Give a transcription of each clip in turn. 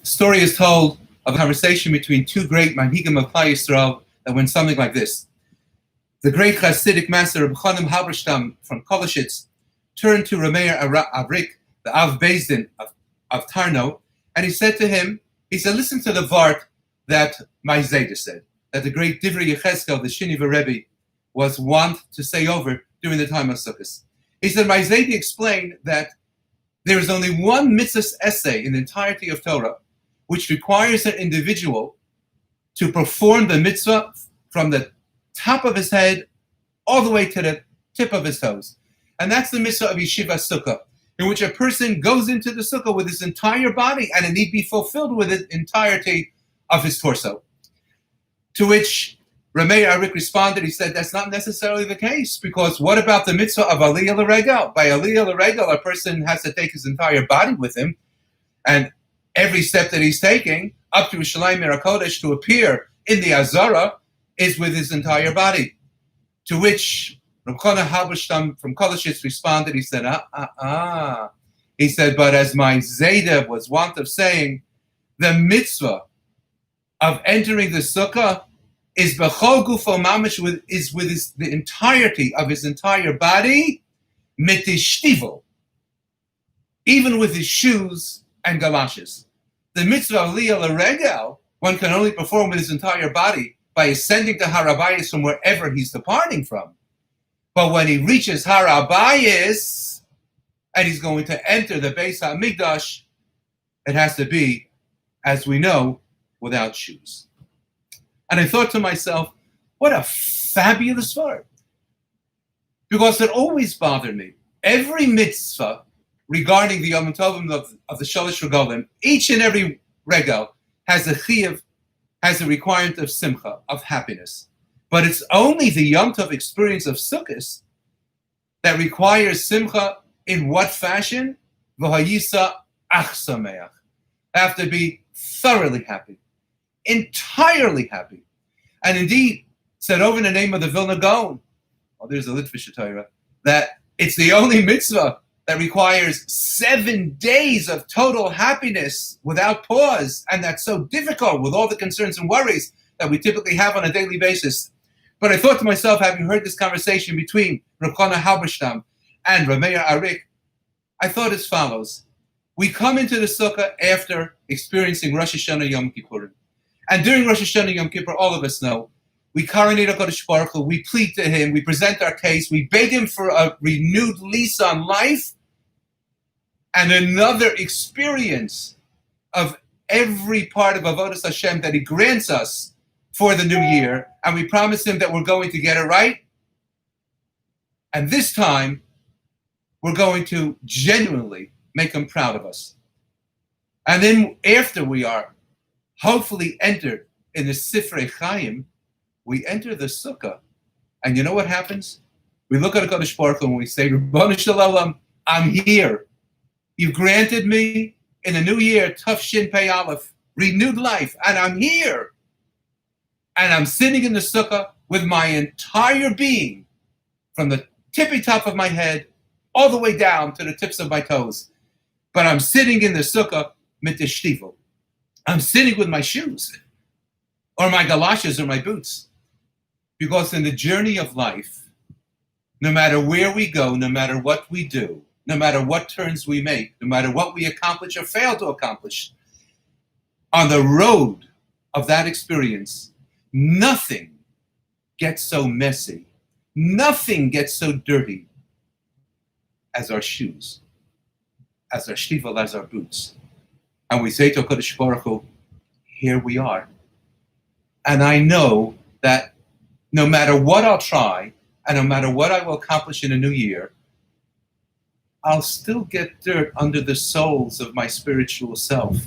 story is told of a conversation between two great manhigim of Klal Yisrael that went something like this. The great Hasidic master Rabbi Halberstam from Galoshes turned to Rameir Avrik, the Av Bezdin of Tarno, and he said to him, listen to the Vart that my Zayda said, that the great Divrei Yechezkel, the Shiniva Rebbe, was wont to say over during the time of Sukkos. He said, my Zayda explained that there is only one mitzvah essay in the entirety of Torah which requires an individual to perform the mitzvah from the top of his head all the way to the tip of his toes. And that's the mitzvah of Yeshiva Sukkah, in which a person goes into the Sukkah with his entire body, and it need be fulfilled with the entirety of his torso. To which Ramey Arik responded, he said, that's not necessarily the case, because what about the mitzvah of Aliyah L'Regel? By Aliyah L'Regel, a person has to take his entire body with him, and every step that he's taking, up to Yerushalayim Mirakodesh to appear in the Azara, is with his entire body. To which Rabbi Halberstam from Galoshes responded, he said, He said, but as my Zayda was wont of saying, the mitzvah of entering the Sukkah is b'chol gufo mamish, with the entirety of his entire body, mitishtivo, even with his shoes and galoshes. The mitzvah of Aliyah L'Regel, one can only perform with his entire body by ascending to Harabayis from wherever he's departing from. But when he reaches Harabayis and he's going to enter the Beis HaMikdash, it has to be, as we know, without shoes. And I thought to myself, what a fabulous word. Because it always bothered me. Every mitzvah regarding the Yom Tovim of the Shalosh Regalim, each and every regal has a chiyuv, has a requirement of simcha, of happiness. But it's only the Yom Tov experience of Sukkos that requires simcha in what fashion? V'hayisa ach sameach. I have to be thoroughly happy, entirely happy. And indeed, said over in the name of the Vilna Gaon, there's a Litvish Torah, that it's the only mitzvah that requires 7 days of total happiness without pause, and that's so difficult with all the concerns and worries that we typically have on a daily basis. But I thought to myself, having heard this conversation between Rabbi Halberstam and Rameir Arik, I thought as follows. We come into the Sukkah after experiencing Rosh Hashanah Yom Kippur. And during Rosh Hashanah Yom Kippur, all of us know, we coronate HaKadosh Baruch Hu, we plead to him, we present our case, we beg him for a renewed lease on life and another experience of every part of Avodas Hashem that he grants us for the new year, and we promise him that we're going to get it right. And this time, we're going to genuinely make him proud of us. And then after we are hopefully entered in the Sifrei Chaim, we enter the Sukkah. And you know what happens? We look at HaKadosh Baruch Hu and we say, Ribono Shel Olam, I'm here. You've granted me in the new year, Tuf Shin Pei Aleph, renewed life, and I'm here. And I'm sitting in the Sukkah with my entire being, from the tippy top of my head all the way down to the tips of my toes. But I'm sitting in the Sukkah mit the shtivel. I'm sitting with my shoes, or my galoshes, or my boots. Because in the journey of life, no matter where we go, no matter what we do, no matter what turns we make, no matter what we accomplish or fail to accomplish, on the road of that experience, nothing gets so messy, nothing gets so dirty as our shoes, as our shtivel, as our boots. And we say to HaKadosh Baruch Hu, here we are. And I know that no matter what I'll try, and no matter what I will accomplish in a new year, I'll still get dirt under the soles of my spiritual self.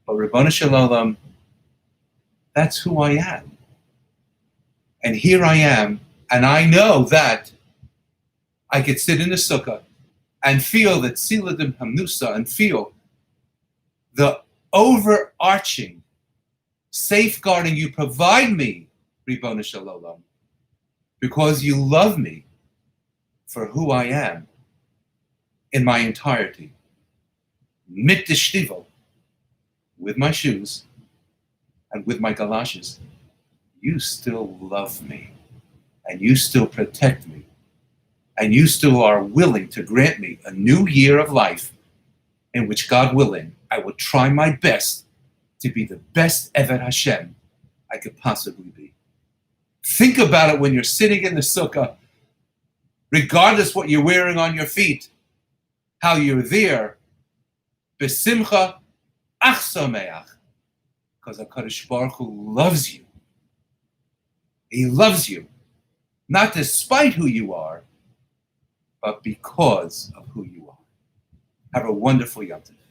But Ribono Shel Olam, that's who I am. And here I am, and I know that I could sit in the Sukkah and feel that Siladim Hamnusa, and feel the overarching safeguarding you provide me, Ribono Shel Olam, because you love me for who I am in my entirety. Mit the shtivel, with my shoes and with my galoshes, you still love me, and you still protect me, and you still are willing to grant me a new year of life in which, God willing, I will try my best to be the best Eved Hashem I could possibly be. Think about it when you're sitting in the sukkah, regardless what you're wearing on your feet, how you're there, besimcha ach sameach, because HaKadosh Baruch Hu loves you. He loves you, not despite who you are, but because of who you are. Have a wonderful Yom Tov.